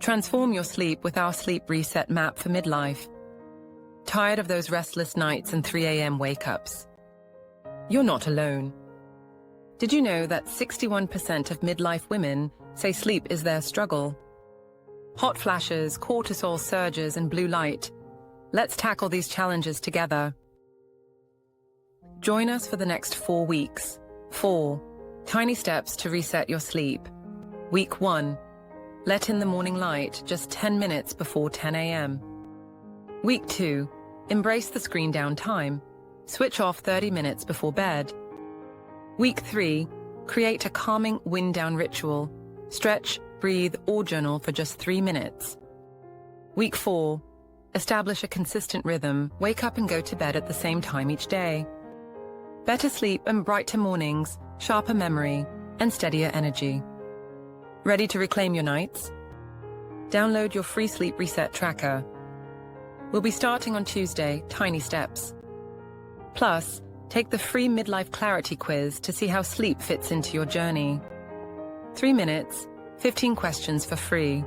Transform your sleep with our sleep reset map for midlife. Tired of those restless nights and 3 a.m. wake-ups? You're not alone. Did you know that 61% of midlife women say sleep is their struggle? Hot flashes, cortisol surges, and blue light. Let's tackle these challenges together. Join us for the next 4 weeks. 4 tiny steps to reset your sleep. Week 1. Let in the morning light just 10 minutes before 10 a.m. Week 2. Embrace the screen down time. Switch off 30 minutes before bed. Week 3. Create a calming wind down ritual. Stretch, breathe, or journal for just 3 minutes. Week 4. Establish a consistent rhythm. Wake up and go to bed at the same time each day. Better sleep and brighter mornings, sharper memory, and steadier energy. Ready to reclaim your nights? Download your free sleep reset tracker. We'll be starting on Tuesday, tiny steps. Plus, take the free Midlife Clarity quiz to see how sleep fits into your journey. 3 minutes, 15 questions for free.